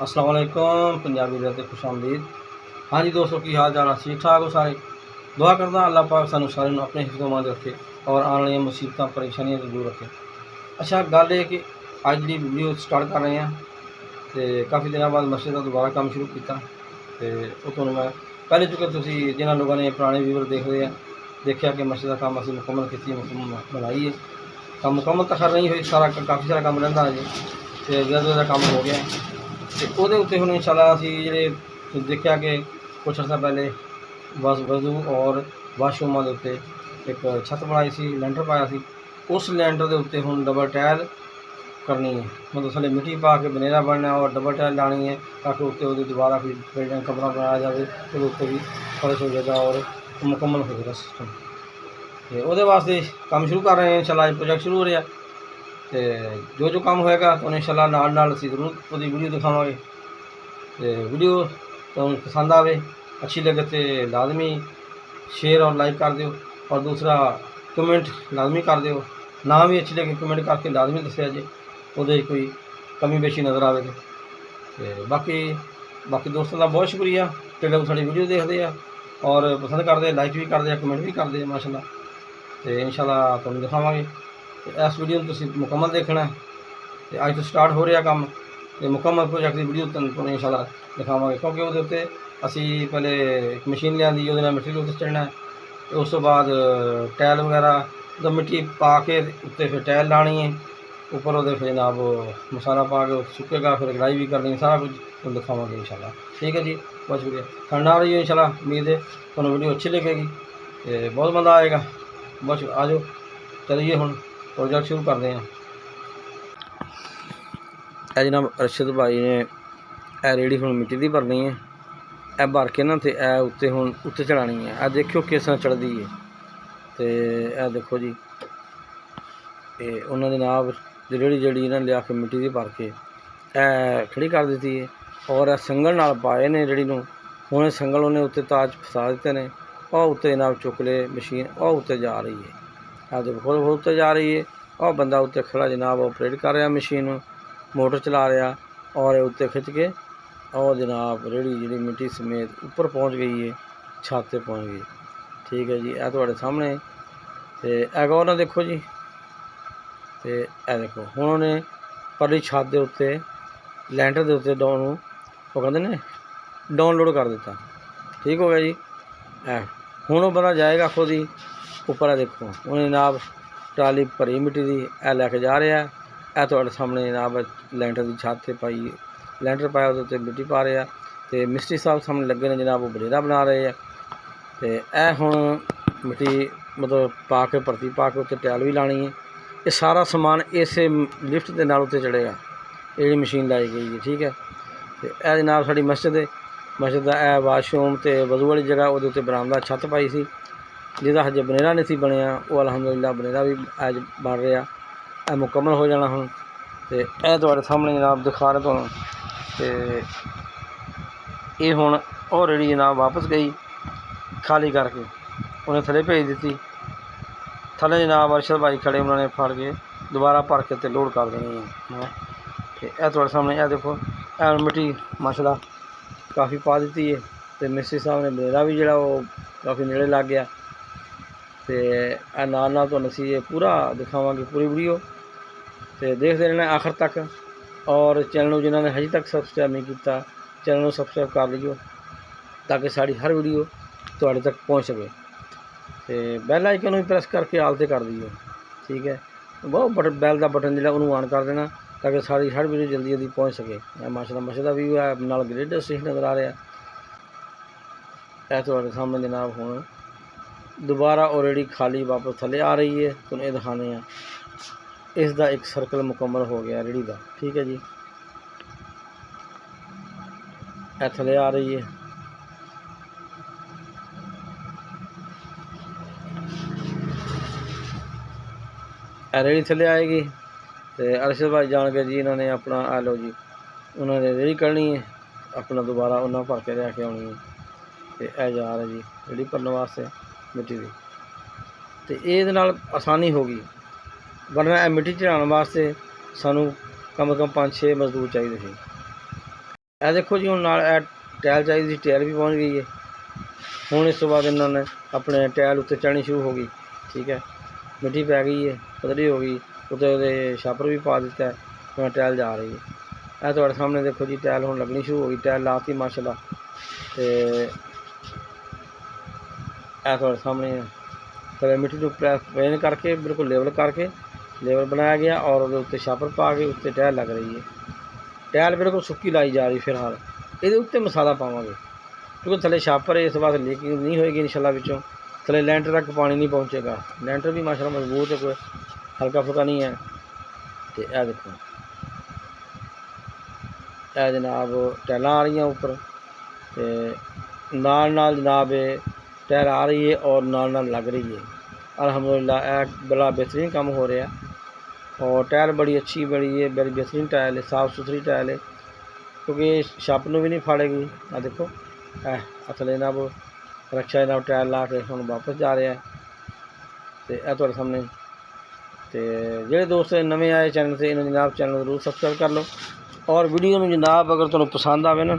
अस्सलाम वालेकुम पंजाबी दे खुश आमदीद। हाँ जी दोस्तों, की हाल चाल? ठीक ठाक हो सारे? दुआ करदा अल्लाह पाक सानू सारे अपने हिफ्ज़-ओ-मान रखे और आने वाली मुसीबतां परेशानियां तो दूर रखे। अच्छा गल है कि अज दी वीडियो स्टार्ट कर रहे हैं तो काफ़ी दिनों बाद मस्जिद का दोबारा काम शुरू किया तो वो तुहानूं मैं पहले चुके तुसीं जिन्हां लोगों ने पुराने व्यूवर देख रहे हैं देखा कि मस्जिद का काम असीं मुकम्मल की बनाई है। काम मुकम्मल तो खैर नहीं हुई, सारा काफ़ी सारा काम रहिंदा है जी तो ज़्यादा काम हो गया तो ਉਹਦੇ ਉੱਤੇ ਹੁਣ इंशाल्लाह ਅਸੀਂ ਜਿਹੜੇ देखा कि कुछ अर्सा पहले वज़ू और वाशरूमां ਦੇ ਉੱਤੇ एक छत बनाई सी, लैंटर पाया सी। उस लैंटर के उत्ते हुण डबल टाइल करनी है, मतलब थले मिट्टी पा के बनेरा बनना और डबल टाइल लानी है ताकि उत्ते वो दोबारा कोई बिल्डिंग कमरा बनाया जाए तो उत्ते भी फर्श हो जाएगा और मुकम्मल हो जाएगा सिस्टम। तो वो वास्ते काम शुरू कर रहे हैं इंशाल्लाह, प्रोजेक्ट शुरू हो रहा है तो जो काम होएगा तो इंशाल्लाह नाल नाल असीं जरूर उसकी वीडियो दिखावांगे। तो वीडियो तो पसंद आवे अच्छी लगे तो लाजमी शेयर और लाइक कर दियो और दूसरा कमेंट लाजमी कर दियो। ना भी अच्छी लगे कमेंट करके लाजमी दस्या जे वो कोई कमी बेशी नज़र आवे तो बाकी दोस्तों का बहुत शुक्रिया जो लोग साड़ी वीडियो देखते हैं और पसंद करते हैं, लाइक भी करते हैं, कमेंट भी करते हैं माशाल्लाह। तो इंशाल्लाह तुहानूं दिखावांगे तो इस वीडियो में तुसीं मुकम्मल देखना है। तो अज तो स्टार्ट हो रहा काम तो मुकम्मल प्रोजेक्ट की वीडियो तुहानूं इंशाल्लाह दिखावांगे क्योंकि वो उत्ते असीं पहले एक मशीन लियांदी उहदे नाल मटीरियल उत्ते चढ़ना है तो उस तो बाद टाइल वगैरह तो मिट्टी पा के उत्ते फिर टाइल लानी है ऊपर वो फिर जनाब मसाला पा के सुकेगा फिर कढ़ाई भी करनी, सारा कुछ तुहानूं दिखावांगे इंशाल्लाह। ठीक है जी, बहुत शुक्रिया। ठंड आ रही है इंशाल्लाह, उम्मीद है तुहानूं वीडियो अच्छी लगेगी तो बहुत मज़ा आएगा। बहुत आ जाओ, चलिए हुण प्रोजेक्ट शुरू करते हैं। ਇਹ जनाब अरशद भाई ने ਇਹ रेड़ी हुण मिट्टी की भरनी है, ਇਹ भर के ना तो यह उत्ते हुण उत्ते चढ़ानी है। यह देखो किस तरह चढ़ती है तो यह देखो जी उन्होंने जनाब रेड़ी जी इन्होंने लिया के मिट्टी की भर के खड़ी कर दी है और संगल नाल पाए ने रेड़ी नूं। हुण संगल उन्हें उत्ते ताज फसा दिते ने और उत्ते जनाब चुक ले मशीन और उत्ते जा रही है। यह देखो उत्ते जा रही है और बंदा उत्ते खड़ा जनाब ऑपरेट कर रहा मशीन, मोटर चला रहा और उत्ते खिंच के और जनाब रेड़ी जी मिट्टी समेत ऊपर पहुँच गई है, छत पर पहुँच गई। ठीक है जी, यह तुहाडे सामने तो यह गौर ना देखो जी। तो यह देखो हुण उन्हें परली छत के उत्ते लैंटर के उत्ते डाउन वो कहते ने डाउनलोड कर दिता। ठीक हो गया जी। हुण वो बंदा जाएगा खुद ही ऊपर। है देखो उन्हें जनाब ट्राली भरी मिट्टी की यह लैके जा रहा है। यह तुहाडे सामने जनाब लैंटर की छत से पाई लैंटर पाया उसते मिट्टी पा रहे हैं तो मिस्त्री साहब सामने लगे ने जनाब वो बनेरा बना रहे हैं। तो यह हुण मिट्टी मतलब पा के भरती पा के उत्ते टाइल भी लानी है। ये सारा समान इस लिफ्ट के नाल उत्ते चढ़ेगा, ये मशीन लाई गई है। ठीक है, तो यह जनाब साड़ी मस्जिद का यह वाशरूम तो वज़ू वाली जगह वो उत्ते बरामदा छत पाई सी जिहदा हजे बनेरा नहीं सी बनया, वो अलहमदुलिल्लाह बनेरा भी अज बन रहा है, मुकम्मल हो जाना हुण। तो यह तुहाडे सामने जनाब दिखा रहे तुहानूं तो ये हुण और रेड़ी जनाब वापस गई खाली करके उन्हें थले भेज दी। थले जनाब अरशद भाई खड़े उन्होंने फड़ के दोबारा भर के ते लोड कर देनी है। तो यह तुहाडे सामने यह देखो मिट्टी माशाल्लाह काफ़ी पा दी है तो मिस्त्री साहब ने बनेरा भी जो काफ़ी नेड़े लग गया। तो नाल तुहानूं असीं ये पूरा दिखावांगे पूरी वीडियो तो देखते रहना आखिर तक। और चैनल जिन्होंने हजे तक सबसक्राइब नहीं किया चैनल सबसक्राइब कर लीजिए ताकि साड़ी हर वीडियो तुहाडे तक पहुँच सके। तो बैल आइकन भी प्रेस करके आल ते कर दिए। ठीक है, बहुत बैल का बटन जो उन्होंने ऑन कर देना ताकि सारी हर वीडियो जल्दी जल्दी पहुँच सके। माशाल्लाह मस्जिद का व्यू है, नाल ग्रेडर स्टेशन नज़र आ रहा है। यह तुहाडे सामने जनाब हुण दोबारा और रेड़ी खाली वापस थले आ रही है। तुहानूं ये दिखाने हैं इसका एक सर्कल मुकम्मल हो गया रेड़ी का। ठीक है जी, यह थले आ रही है। रेड़ी थले आएगी तो अरशद भाई जान के जी इन्होंने अपना आ लो जी उन्होंने रेड़ी करनी है अपना दोबारा उन्हें भर के लैके आनी है। तो यह जा रहा जी रेड़ी भरने वास्ते मिट्टी की तो ये आसानी होगी, वरना मिट्टी चढ़ाने वास्ते सानू कम से कम 5-6 मजदूर चाहिए थे। ਇਹ ਦੇਖੋ ਜੀ, ਹੁਣ ਨਾਲ ਇਹ ਟਾਇਲ ਚਾਹੀਦੀ ਸੀ, ਟਾਇਲ ਵੀ ਪਹੁੰਚ ਗਈ ਹੈ। ਹੁਣ ਇਸ ਤੋਂ ਬਾਅਦ ਇਹਨਾਂ ਨੇ ਆਪਣੇ ਟਾਇਲ ਉੱਤੇ ਚੜ੍ਹਨੀ ਸ਼ੁਰੂ ਹੋ ਗਈ। ਠੀਕ ਹੈ, ਮਿੱਟੀ ਪੈ ਗਈ ਹੈ, ਪਤਲੀ ਹੋ ਗਈ, ਉੱਤੇ ਉਹਦੇ ਛਾਪਰ ਵੀ ਪਾ ਦਿੱਤਾ ਹੈ। ਹੁਣ ਟਾਇਲ ਜਾ ਰਹੀ ਹੈ। ਇਹ ਤੁਹਾਡੇ ਸਾਹਮਣੇ ਦੇਖੋ ਜੀ, ਟਾਇਲ ਹੁਣ ਲੱਗਣੀ ਸ਼ੁਰੂ ਹੋ ਗਈ। ਟਾਇਲ ਲਾਤੀ ਮਾਸ਼ਾਅੱਲਾ। ਤੇ ਇਹ ਤੁਹਾਡੇ ਸਾਹਮਣੇ ਫਿਰ ਮਿੱਟੀ ਨੂੰ ਪਲੇਨ ਕਰਕੇ ਬਿਲਕੁਲ ਲੇਵਲ ਕਰਕੇ ਲੇਵਲ ਬਣਾਇਆ ਗਿਆ, ਔਰ ਉਹਦੇ ਉੱਤੇ ਛਾਪਰ ਪਾ ਕੇ ਉੱਤੇ ਟਾਇਲ ਲੱਗ ਰਹੀ ਹੈ। ਟਾਇਲ ਬਿਲਕੁਲ ਸੁੱਕੀ ਲਾਈ ਜਾ ਰਹੀ। ਫਿਲਹਾਲ ਇਹਦੇ ਉੱਤੇ ਮਸਾਲਾ ਪਾਵਾਂਗੇ, ਕਿਉਂਕਿ ਥੱਲੇ ਛਾਪਰ ਇਸ ਵਾਰ ਲੀਕਿੰਗ ਨਹੀਂ ਹੋਏਗੀ ਇਨਸ਼ਾਅੱਲਾ। ਵਿੱਚੋਂ ਥੱਲੇ ਲੈਂਟਰ ਤੱਕ ਪਾਣੀ ਨਹੀਂ ਪਹੁੰਚੇਗਾ। ਲੈਂਟਰ ਵੀ ਮਾਸ਼ਾਅੱਲਾ ਮਜ਼ਬੂਤ ਹੈ, ਕੋਈ ਹਲਕਾ ਫੁਲਕਾ ਨਹੀਂ ਹੈ। ਤੇ ਇਹ ਦੇਖੋ, ਇਹ ਜਨਾਬ ਟਾਇਲਾਂ ਆ ਰਹੀਆਂ ਉੱਪਰ, ਤੇ ਨਾਲ ਜਨਾਬ ਇਹ ਟਾਇਲ ਆ ਰਹੀ ਹੈ ਔਰ ਨਾਲ ਲੱਗ ਰਹੀ ਹੈ। अल्हम्दुलिल्लाह बड़ा बेहतरीन काम हो रहा है। और टायल बड़ी अच्छी बड़ी है, बड़ी बेहतरीन टायल है, साफ़ सुथरी टायल है, क्योंकि छप भी नहीं फाड़ेगी। आ देखो थले ना वो रक्षा ना टायल ला के हम वापस जा रहे हैं। तो यह थोड़े सामने तो जोड़े दोस्त नवे आए चैनल से, इन्होंने जनाब चैनल जरूर सबसक्राइब कर लो। और वीडियो में जनाब अगर तुम्हें पसंद आए ना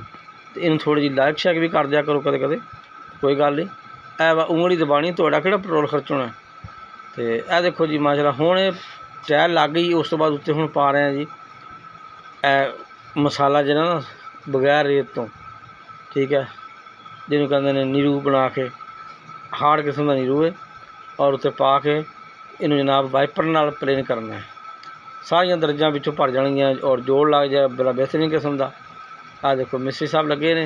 तो इन थोड़ी जी लाइक शेयर भी कर दिया करो कदे कदे, कोई गल नहीं। ए उंगली दबानी, थोड़ा किहड़ा पेट्रोल खर्चना। तो यह देखो जी माशाल्लाह हुण टायल लग गई। उस तो बाद उत्ते हुण पा रहे हैं जी मसाला जिहड़ा ना बगैर रेत तो, ठीक है, जिन्होंने कहते हैं नीरू बना के, हार्ड किस्म का नीरू है, और उत्ते पा के इन्हूं जनाब वाइपर नाल प्लेन करना है। सारियां दरजां विचों भर जाणगियां और जोड़ लग जाए बड़ा बेहतरीन किस्म का। आ देखो मिस्त्री साहब लगे ने,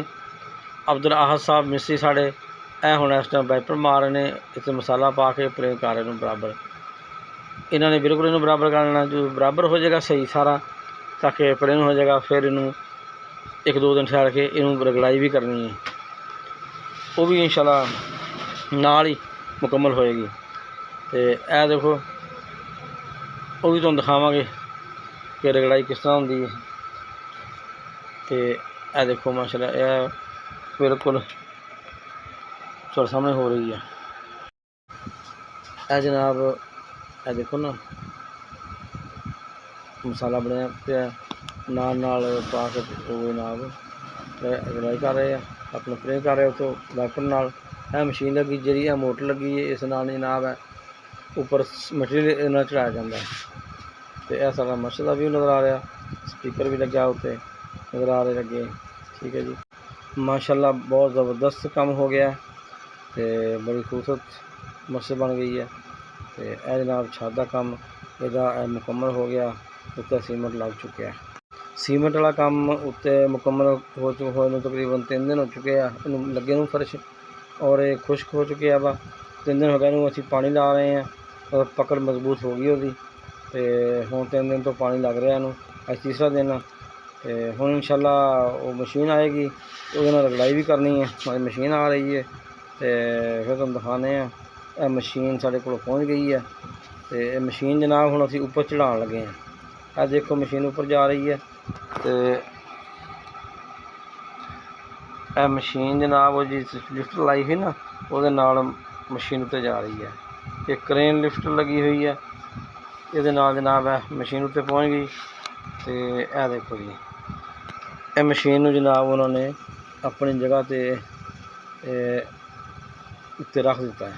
अब्दुल आहद साहब मिस्त्री साढ़े, ए हुण इस टाइम वाइपर मार रहे हैं, इत्ते मसाला पा के प्लेन कर रहे हैं बराबर। इन्होंने बिल्कुल इन्हूं बराबर करना, जो बराबर हो जाएगा सही सारा, ताकि प्लेन हो जाएगा। फिर इनू एक दो दिन ठहर के इनू रगड़ाई भी करनी है, वो भी इंशाल्लाह नाल ही मुकम्मल होएगी। तो यह देखो, वो भी तुहानूं दिखावांगे कि रगड़ाई किस तरह होंदी है। तो यह देखो माशाल्लाह, यह बिल्कुल तुहाडे सामने हो रही है। यह जनाब यह देखो ना मसाला बनया पिया, नाल पा के जनाब रगड़ाई कर रहे हैं, अपने प्रे कर रहे हो। तो वाइपर नाल यह मशीन लगी जी, है मोटर लगी है, इस नाल जनाब है उपर मटीरियल चढ़ाया जाता है। तो यह सारा मर्श का व्यू नज़र आ रहा, स्पीकर भी लगे उत्ते नज़र आ रहे लगे। ठीक है जी, माशाल्लाह बहुत ज़बरदस्त काम हो गया। तो बड़ी खूबसूरत मस्जिद बन गई है। तो यह जनाब छत का काम यदा मुकम्मल हो गया, उत्ते सीमेंट लग चुके हैं। सीमेंट वाला काम उत्ते मुकम्मल हो तकरीबन 3 दिन हो चुके हैं इन्हूं लगे नूं फर्श, और ये खुश्क हो चुके हैं। 3 दिन हो गए असीं पानी ला रहे हैं और पकड़ मजबूत हो गई उसकी। तो हुण 3 दिन तो पानी लग रहा इन्हूं, अज तीसरा दिन है। तो हुण इंशाल्लाह वो मशीन आएगी, उसदे नाल रगड़ाई भी करनी है। मशीन आ रही है, तो फिर तुहानूं दिखाने हैं। यह मशीन साढ़े कोल पहुँच गई है। तो यह मशीन जनाब हुण असीं उपर चढ़ाउण लगे हैं। यह देखो मशीन ऊपर जा रही है। तो यह मशीन जनाब वो जी लिफ्ट लाई हुई ना, वो नाल मशीन उत्ते जा रही है। एक क्रेन लिफ्ट लगी हुई है, ये नाल जनाब है मशीन उत्ते पहुँच गई। तो यह देखो जी, यह मशीन जनाब उन्होंने अपनी जगह पर उत्ते रख दिता है,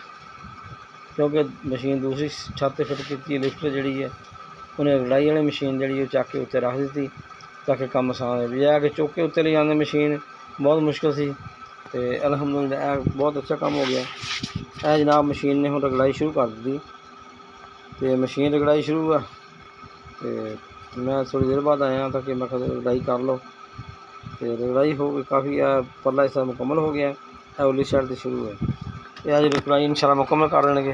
क्योंकि मशीन दूसरी छत पर फिट की लिफ्ट जी है, उन्हें रगड़ाई वाली मशीन जी चक के उत्ते रख दी ताकि काम आसान हो। बजाय कि चुक के उत्ते ले जाने मशीन बहुत मुश्किल सी। तो अल्हम्दुलिल्लाह बहुत अच्छा काम हो गया। यह जनाब मशीन ने हुण रगड़ाई शुरू कर दी। तो मशीन रगड़ाई शुरू है। तो मैं थोड़ी देर बाद आया ताकि मैं रगड़ाई कर लो। तो रगड़ाई हो गई काफ़ी, परला हिस्सा मुकम्मल हो गया, उरली साइड से शुरू है। अज रगड़ाई इंशाल्लाह मुकम्मल कर देंगे।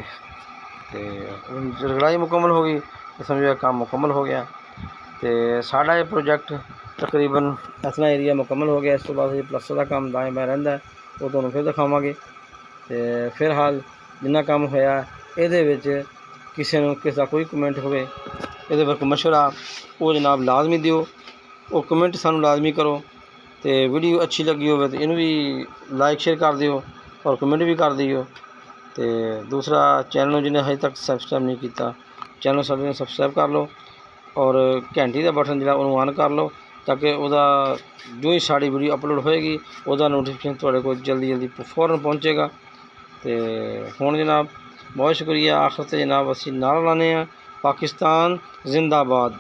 तो रगड़ाई मुकम्मल हो गई तो समझो काम मुकम्मल हो गया। तो साढ़ा ये प्रोजेक्ट तकरीबन इतना एरिया मुकम्मल हो गया। इस तो बाद प्लस्तर का काम दाएं बाएं रहिंदा है, वो तुहानूं फिर दिखावांगे। तो फिलहाल जिन्ना काम होया इहदे विच किसी नूं किसी दा कोई कमेंट होवे, इहदे पर कोई मशवरा, वो जनाब लाजमी दिओ, वो कमेंट सानूं लाजमी करो। तो वीडियो अच्छी लगी हो तो इनू भी लाइक शेयर कर दिओ और कमेंट भी कर दिओ। तो दूसरा चैनल जिन्हें अजे तक सबसक्राइब नहीं किया, चैनल सब सबसक्राइब कर लो और घंटी का बटन जो ऑन कर लो, ਤਾਂ ਕਿ ਉਹਦਾ ਜੋ ਹੀ ਸਾਡੀ ਵੀਡੀਓ ਅਪਲੋਡ ਹੋਏਗੀ ਉਹਦਾ ਨੋਟੀਫਿਕੇਸ਼ਨ ਤੁਹਾਡੇ ਕੋਲ ਜਲਦੀ ਫੌਰਨ ਪਹੁੰਚੇਗਾ। ਤੇ ਹੁਣ ਜਨਾਬ ਬਹੁਤ ਸ਼ੁਕਰੀਆ। ਆਖਰ ਤੇ ਜਨਾਬ ਅਸੀਂ ਨਾਰਾ ਲਾਉਂਦੇ ਹਾਂ, ਪਾਕਿਸਤਾਨ ਜ਼ਿੰਦਾਬਾਦ।